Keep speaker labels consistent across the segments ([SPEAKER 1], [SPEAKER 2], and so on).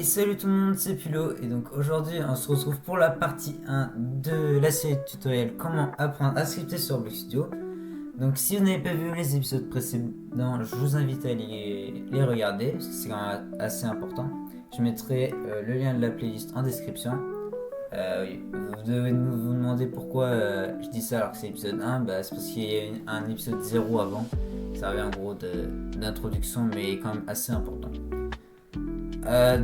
[SPEAKER 1] Et salut tout le monde, c'est Pulo et donc aujourd'hui on se retrouve pour la partie 1 de la série de tutoriels comment apprendre à scripter sur Block Studio. Donc si vous n'avez pas vu les épisodes précédents, je vous invite à les regarder parce que c'est quand même assez important. Je mettrai le lien de la playlist en description. Oui, vous devez vous demander pourquoi je dis ça alors que c'est l'épisode 1, c'est parce qu'il y a un épisode 0 avant. Ça servait en gros d'introduction mais quand même assez important.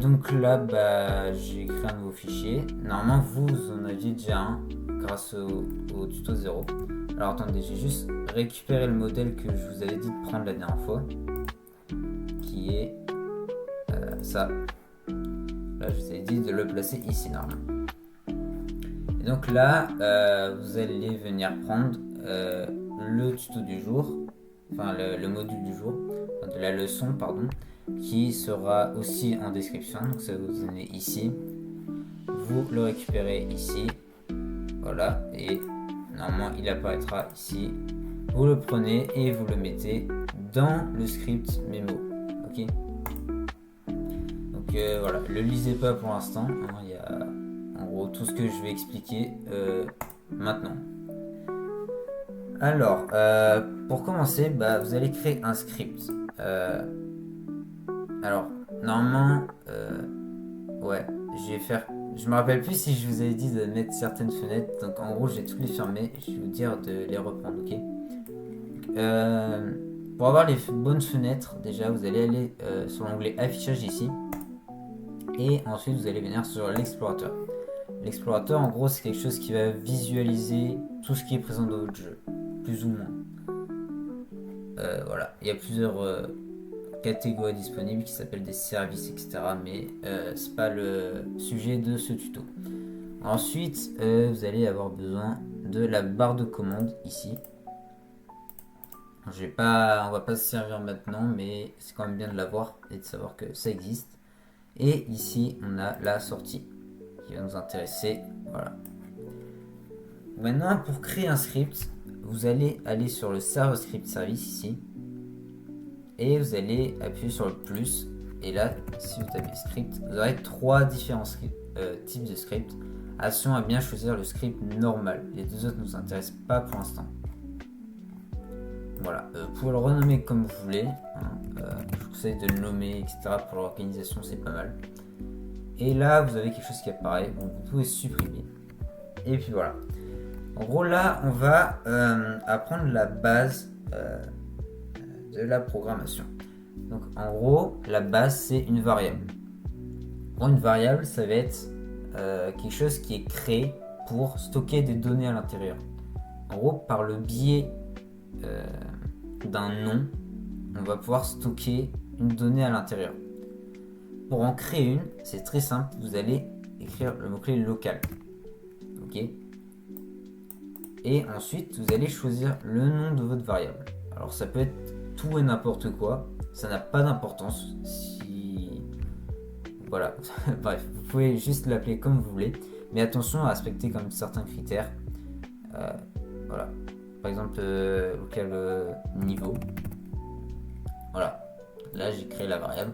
[SPEAKER 1] Donc là, j'ai créé un nouveau fichier. Normalement, vous en aviez déjà un grâce au tuto 0. Alors attendez, j'ai juste récupéré le modèle que je vous avais dit de prendre la dernière fois, qui est ça. Là, je vous avais dit de le placer ici normalement. Et donc là, vous allez venir prendre le tuto du jour, enfin le module du jour, de la leçon, pardon, qui sera aussi en description. Donc ça vous donner ici. Vous le récupérez ici. Voilà. Et normalement il apparaîtra ici. Vous le prenez et vous le mettez dans le script mémo. Ok. Donc voilà. Le lisez pas pour l'instant. Il y a en gros tout ce que je vais expliquer maintenant. Alors, pour commencer, vous allez créer un script. Alors, normalement, ouais, je vais faire. Je me rappelle plus si je vous avais dit de mettre certaines fenêtres. Donc, en gros, je vais toutes les fermer. Je vais vous dire de les reprendre, ok. Pour avoir les bonnes fenêtres, déjà, vous allez aller sur l'onglet affichage ici. Et ensuite, vous allez venir sur l'explorateur. L'explorateur, en gros, c'est quelque chose qui va visualiser tout ce qui est présent dans votre jeu, plus ou moins. Voilà, il y a plusieurs catégories disponibles qui s'appellent des services, etc. Mais c'est pas le sujet de ce tuto. Ensuite, vous allez avoir besoin de la barre de commande ici. On va pas se servir maintenant, mais c'est quand même bien de l'avoir et de savoir que ça existe. Et ici, on a la sortie qui va nous intéresser. Voilà. Maintenant, pour créer un script, vous allez aller sur le server script service ici. Et vous allez appuyer sur le plus. Et là, si vous tapez script, vous aurez trois différents types de scripts. Attention à bien choisir le script normal. Les deux autres ne nous intéressent pas pour l'instant. Voilà, vous pouvez le renommer comme vous voulez. Je vous conseille de le nommer, etc. Pour l'organisation, c'est pas mal. Et là, vous avez quelque chose qui apparaît. Donc vous pouvez supprimer. Et puis voilà. En gros, là, on va apprendre la base de la programmation. Donc en gros, la base c'est une variable. Bon, une variable, ça va être quelque chose qui est créé pour stocker des données à l'intérieur. En gros, par le biais d'un nom, on va pouvoir stocker une donnée à l'intérieur. Pour en créer une, c'est très simple, vous allez écrire le mot-clé local. Ok. Et ensuite, vous allez choisir le nom de votre variable. Alors ça peut être tout et n'importe quoi, ça n'a pas d'importance si... Voilà, bref, vous pouvez juste l'appeler comme vous voulez, mais attention à respecter quand même certains critères. Voilà, par exemple, local niveau. Voilà, là j'ai créé la variable.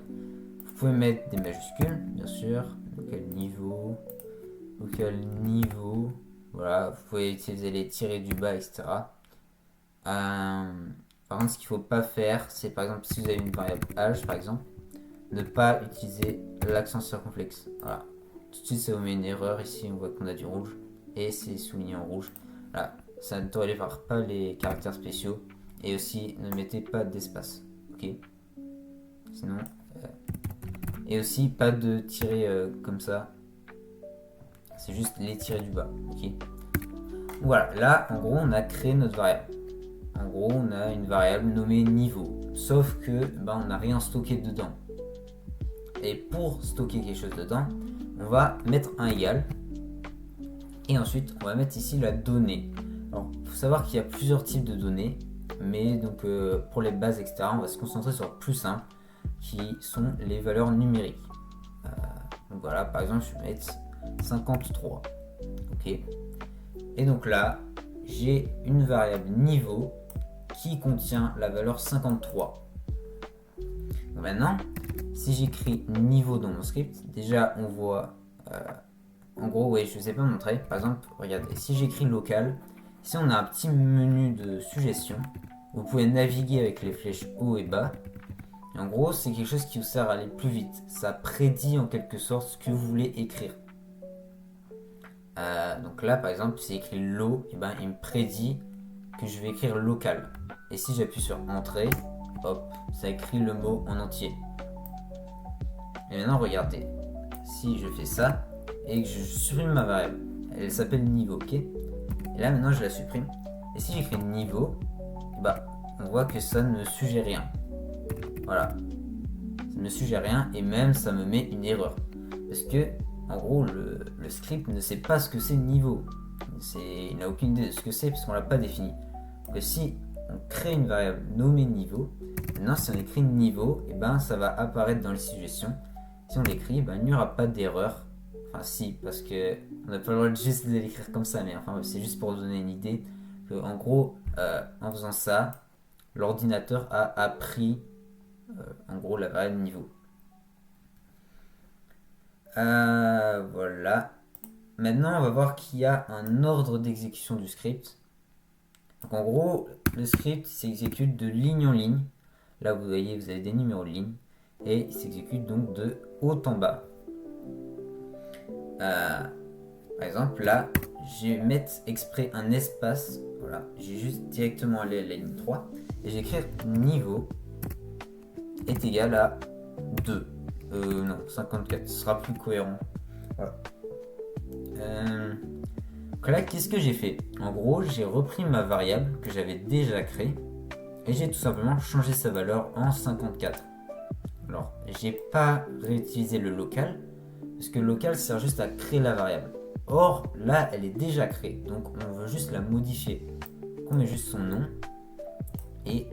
[SPEAKER 1] Vous pouvez mettre des majuscules, bien sûr, local niveau, voilà, vous pouvez utiliser les tirés du bas, etc. Par contre, ce qu'il ne faut pas faire, c'est par exemple si vous avez une variable âge, par exemple, ne pas utiliser l'accent circonflexe. Voilà. Tout de suite, ça vous met une erreur. Ici, on voit qu'on a du rouge et c'est souligné en rouge. Voilà. Ça ne tolère pas les caractères spéciaux. Et aussi, ne mettez pas d'espace. Ok. Sinon. Et aussi, pas de tirer comme ça. C'est juste les tirés du bas. Ok. Voilà. Là, en gros, on a créé notre variable. En gros, on a une variable nommée niveau. Sauf que on n'a rien stocké dedans. Et pour stocker quelque chose dedans, on va mettre un égal. Et ensuite, on va mettre ici la donnée. Alors, il faut savoir qu'il y a plusieurs types de données. Mais donc, pour les bases, etc., on va se concentrer sur le plus simple, qui sont les valeurs numériques. Donc voilà, par exemple, je vais mettre 53. Ok. Et donc là, j'ai une variable niveau qui contient la valeur 53. Donc maintenant, si j'écris niveau dans mon script, déjà on voit, en gros, ouais, je ne vous ai pas montré. Par exemple, regardez, si j'écris local, ici on a un petit menu de suggestions. Vous pouvez naviguer avec les flèches haut et bas. Et en gros, c'est quelque chose qui vous sert à aller plus vite. Ça prédit en quelque sorte ce que vous voulez écrire. Donc là, par exemple, si j'écris low, et ben, il me prédit que je vais écrire local. Et si j'appuie sur entrée, hop, ça écrit le mot en entier. Et maintenant, regardez, si je fais ça et que je supprime ma variable, elle s'appelle niveau, ok? Et là, maintenant, je la supprime. Et si j'écris niveau, bah, on voit que ça ne me suggère rien. Voilà, ça ne me suggère rien et même ça me met une erreur. Parce que, en gros, le script ne sait pas ce que c'est niveau. Il n'a aucune idée de ce que c'est parce qu'on ne l'a pas défini. Donc si on crée une variable nommée niveau, maintenant si on écrit niveau, et ben, ça va apparaître dans les suggestions. Si on l'écrit, ben, il n'y aura pas d'erreur. Enfin si, parce que on n'a pas le droit de juste de l'écrire comme ça, mais enfin c'est juste pour vous donner une idée. Que, en gros, en faisant ça, l'ordinateur a appris en gros la variable niveau. Voilà. Maintenant, on va voir qu'il y a un ordre d'exécution du script. Donc en gros, le script s'exécute de ligne en ligne. Là, vous voyez, vous avez des numéros de ligne. Et il s'exécute donc de haut en bas. Par exemple, là, je vais mettre exprès un espace. Voilà, j'ai juste directement aller à la ligne 3. Et je vais écrire niveau est égal à 2. Non, 54. Ce sera plus cohérent. Voilà. Donc là, qu'est-ce que j'ai fait? En gros, j'ai repris ma variable que j'avais déjà créée et j'ai tout simplement changé sa valeur en 54. Alors, j'ai pas réutilisé le local parce que le local sert juste à créer la variable. Or, là, elle est déjà créée, donc on veut juste la modifier. On met juste son nom et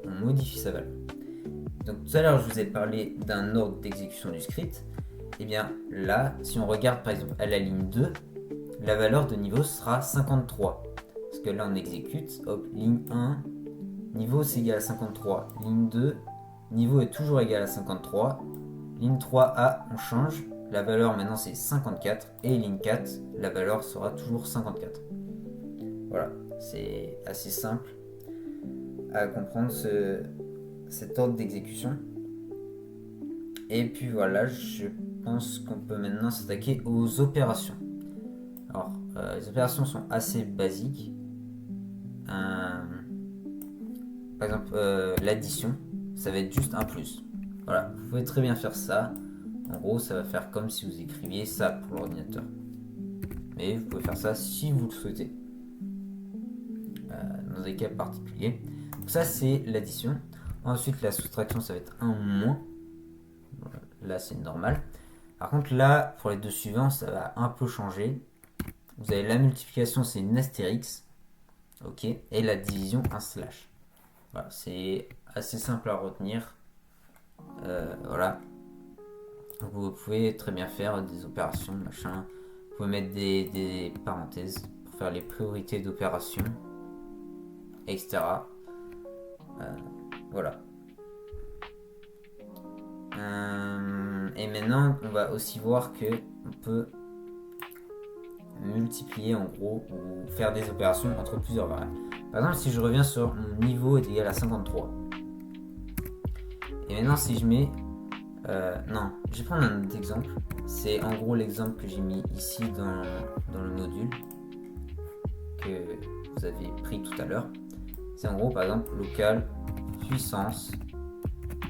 [SPEAKER 1] on modifie sa valeur. Donc tout à l'heure, je vous ai parlé d'un ordre d'exécution du script. Et bien là, si on regarde par exemple à la ligne 2, la valeur de niveau sera 53. Parce que là, on exécute, hop, ligne 1, niveau c'est égal à 53. Ligne 2, niveau est toujours égal à 53. Ligne 3A, on change. La valeur maintenant c'est 54. Et ligne 4, la valeur sera toujours 54. Voilà, c'est assez simple à comprendre cet ordre d'exécution. Et puis voilà, je pense qu'on peut maintenant s'attaquer aux opérations. Alors, les opérations sont assez basiques. Par exemple, l'addition, ça va être juste un plus. Voilà, vous pouvez très bien faire ça. En gros, ça va faire comme si vous écriviez ça pour l'ordinateur. Mais vous pouvez faire ça si vous le souhaitez. Dans des cas particuliers. Donc ça, c'est l'addition. Ensuite, la soustraction, ça va être un moins. Là, c'est normal. Par contre, là, pour les deux suivants, ça va un peu changer. Vous avez la multiplication, c'est une astérix. Ok. Et la division, un slash. Voilà, c'est assez simple à retenir. Voilà. Donc, vous pouvez très bien faire des opérations, machin. Vous pouvez mettre des parenthèses pour faire les priorités d'opération, etc. Voilà. Et maintenant, on va aussi voir que on peut multiplier en gros ou faire des opérations entre plusieurs variables. Par exemple, si je reviens sur mon niveau est égal à 53. Et maintenant, si je mets... non, je vais prendre un autre exemple. C'est en gros l'exemple que j'ai mis ici dans le module que vous avez pris tout à l'heure. C'est en gros, par exemple, local, puissance,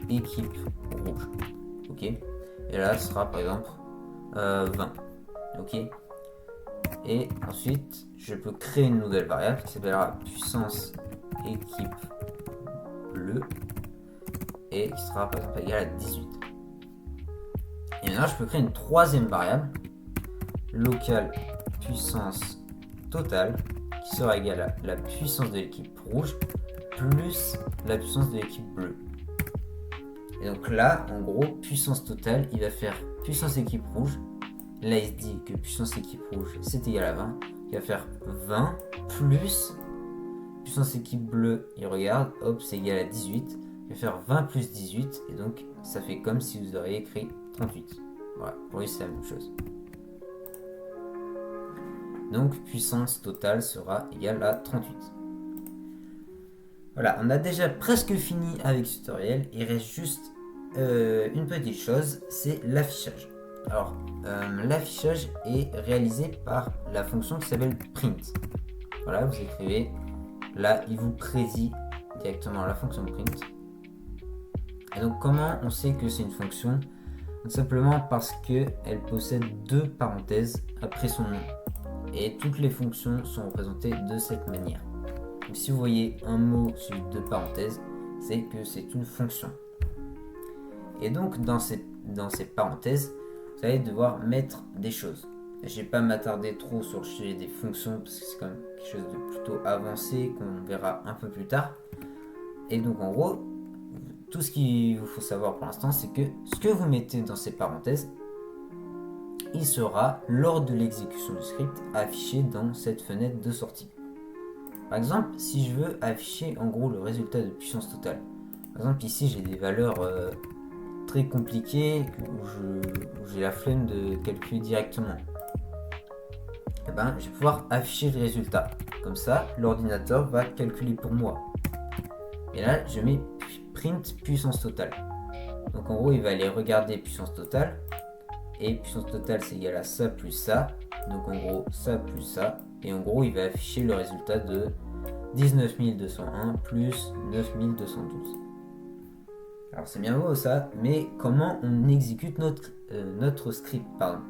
[SPEAKER 1] équipe rouge. Ok. Et là, ce sera par exemple 20. Ok. Et ensuite, je peux créer une nouvelle variable qui s'appellera puissance équipe bleue et qui sera par exemple égale à 18. Et maintenant, je peux créer une troisième variable, locale puissance totale, qui sera égale à la puissance de l'équipe rouge plus la puissance de l'équipe bleue. Et donc là, en gros, puissance totale, il va faire puissance équipe rouge. Là, il se dit que puissance équipe rouge, c'est égal à 20. Il va faire 20 plus puissance équipe bleue. Il regarde, hop, c'est égal à 18. je vais faire 20 plus 18, et donc ça fait comme si vous auriez écrit 38. Voilà, pour lui c'est la même chose. Donc puissance totale sera égale à 38. Voilà, on a déjà presque fini avec ce tutoriel. Il reste juste une petite chose, c'est l'affichage. Alors, l'affichage est réalisé par la fonction qui s'appelle print. Voilà, vous écrivez, là il vous prédit directement la fonction print. Et donc comment on sait que c'est une fonction? Tout simplement parce qu'elle possède deux parenthèses après son nom. Et toutes les fonctions sont représentées de cette manière. Donc si vous voyez un mot suivi de parenthèses, c'est que c'est une fonction. Et donc dans ces parenthèses, vous allez devoir mettre des choses. Je ne vais pas m'attarder trop sur le sujet des fonctions parce que c'est quand même quelque chose de plutôt avancé qu'on verra un peu plus tard. Et donc en gros, tout ce qu'il vous faut savoir pour l'instant, c'est que ce que vous mettez dans ces parenthèses, il sera, lors de l'exécution du script, affiché dans cette fenêtre de sortie. Par exemple, si je veux afficher en gros le résultat de puissance totale, par exemple ici j'ai des valeurs très compliquées où j'ai la flemme de calculer directement, et ben, je vais pouvoir afficher le résultat. Comme ça, l'ordinateur va calculer pour moi. Et là, je mets print puissance totale. Donc en gros, il va aller regarder puissance totale. Et puissance totale, c'est égal à ça plus ça. Donc en gros, ça plus ça. Et en gros, il va afficher le résultat de 19 201 plus 9 212. Alors c'est bien beau ça, mais comment on exécute notre script, pardon.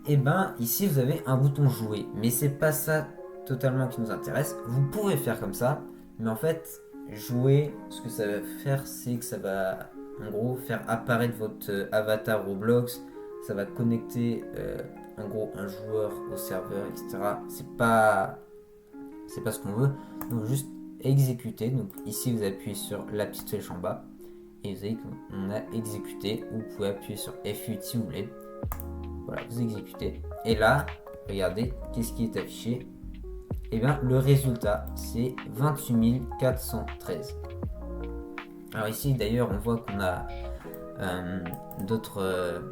[SPEAKER 1] Et ben ici vous avez un bouton jouer, mais c'est pas ça totalement qui nous intéresse. Vous pouvez faire comme ça, mais en fait jouer, ce que ça va faire, c'est que ça va en gros faire apparaître votre avatar Roblox, ça va connecter en gros un joueur au serveur, etc. C'est pas ce qu'on veut. Donc juste exécuter. Donc ici vous appuyez sur la petite flèche en bas et vous voyez qu'on a exécuté, ou vous pouvez appuyer sur F8 si vous voulez. Voilà, vous exécutez. Et là, regardez, qu'est-ce qui est affiché? Et bien, le résultat, c'est 28 413. Alors ici, d'ailleurs, on voit qu'on a d'autres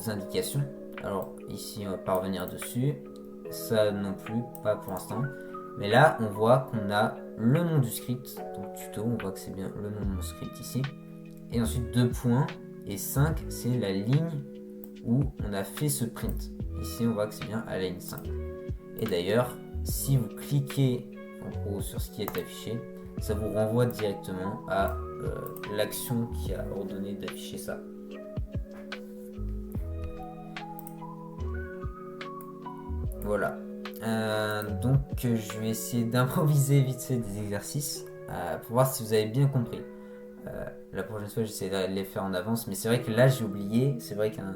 [SPEAKER 1] indications. Alors ici, on va pas revenir dessus. Ça non plus, pas pour l'instant. Mais là, on voit qu'on a le nom du script, donc tuto, on voit que c'est bien le nom de mon script ici. Et ensuite 2 points, et 5, c'est la ligne où on a fait ce print. Ici, on voit que c'est bien à la ligne 5. Et d'ailleurs, si vous cliquez en gros sur ce qui est affiché, ça vous renvoie directement à l'action qui a ordonné d'afficher ça. Voilà. Donc je vais essayer d'improviser vite fait des exercices pour voir si vous avez bien compris. La prochaine fois j'essaie de les faire en avance, mais c'est vrai que là j'ai oublié. C'est vrai qu'un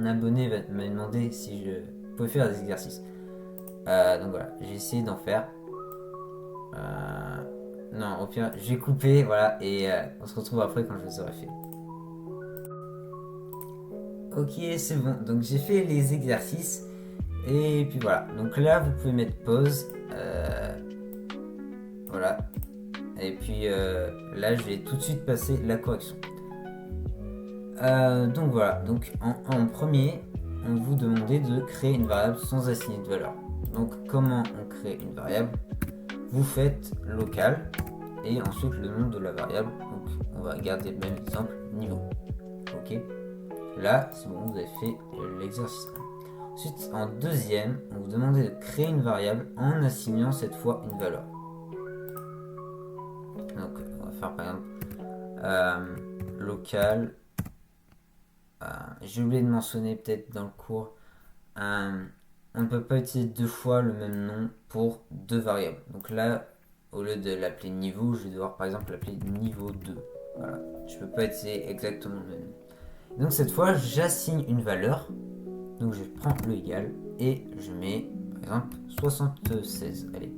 [SPEAKER 1] abonné m'a demandé si je pouvais faire des exercices. Donc voilà, j'ai essayé d'en faire. Non, au pire j'ai coupé, voilà, et on se retrouve après quand je les aurai fait. Ok, c'est bon, donc j'ai fait les exercices. Et puis voilà, donc là vous pouvez mettre pause, voilà, et puis là je vais tout de suite passer la correction. Donc voilà, donc en premier, on vous demandait de créer une variable sans assigner de valeur. Donc comment on crée une variable? Vous faites local et ensuite le nom de la variable, donc on va garder le même exemple, niveau. Ok, là c'est bon, vous avez fait l'exercice 1. Ensuite, en deuxième, on vous demandait de créer une variable en assignant cette fois une valeur. Donc, on va faire par exemple local. J'ai oublié de mentionner peut-être dans le cours, on ne peut pas utiliser deux fois le même nom pour deux variables. Donc là, au lieu de l'appeler niveau, je vais devoir par exemple l'appeler niveau 2. Voilà, je ne peux pas utiliser exactement le même nom. Donc cette fois, j'assigne une valeur. Donc je prends le égal et je mets par exemple 76. Allez.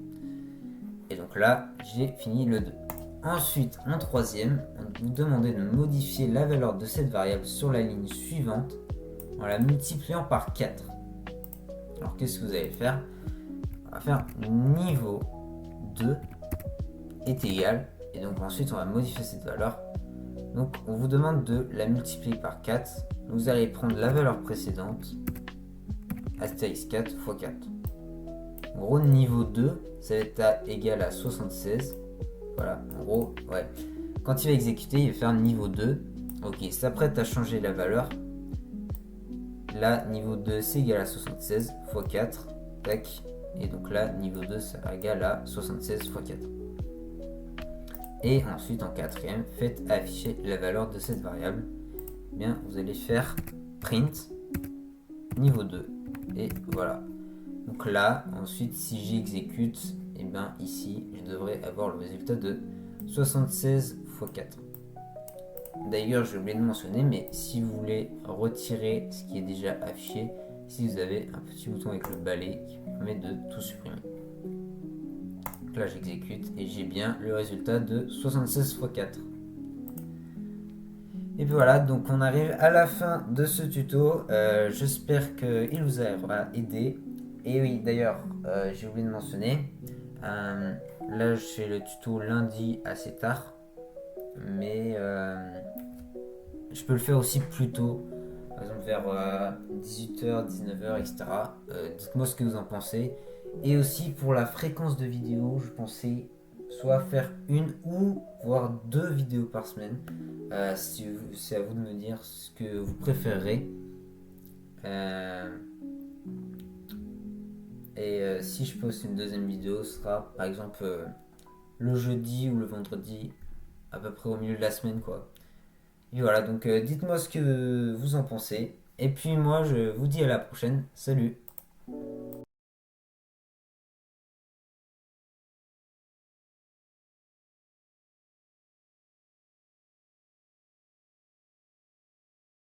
[SPEAKER 1] Et donc là, j'ai fini le 2. Ensuite, en troisième, on vous demandait de modifier la valeur de cette variable sur la ligne suivante en la multipliant par 4. Alors qu'est-ce que vous allez faire? On va faire niveau 2 est égal Et donc ensuite on va modifier cette valeur. Donc on vous demande de la multiplier par 4. Vous allez prendre la valeur précédente, astérix 4 fois 4. En gros, niveau 2, ça va être égal à 76. Voilà, en gros, ouais. Quand il va exécuter, il va faire niveau 2. Ok, il s'apprête à changer la valeur. Là, niveau 2, c'est égal à 76 fois 4. Tac. Et donc là, niveau 2, c'est égal à 76 fois 4. Et ensuite, en quatrième, faites afficher la valeur de cette variable. Eh bien, vous allez faire print niveau 2. Et voilà. Donc là, ensuite, si j'exécute, et bien ici, je devrais avoir le résultat de 76 x 4. D'ailleurs, j'ai oublié de mentionner, mais si vous voulez retirer ce qui est déjà affiché, ici vous avez un petit bouton avec le balai qui permet de tout supprimer. Donc là, j'exécute et j'ai bien le résultat de 76 x 4. Et puis voilà, donc on arrive à la fin de ce tuto. J'espère qu'il vous aura aidé. Et oui, d'ailleurs, j'ai oublié de mentionner, là je fais le tuto lundi assez tard, mais je peux le faire aussi plus tôt, par exemple vers 18h, 19h, etc. Dites-moi ce que vous en pensez. Et aussi pour la fréquence de vidéos, je pensais soit faire une ou voire 2 vidéos par semaine. C'est à vous de me dire ce que vous préférez. Si je poste une deuxième vidéo, ce sera par exemple le jeudi ou le vendredi, à peu près au milieu de la semaine, quoi. Et voilà, donc dites-moi ce que vous en pensez. Et puis moi, je vous dis à la prochaine. Salut!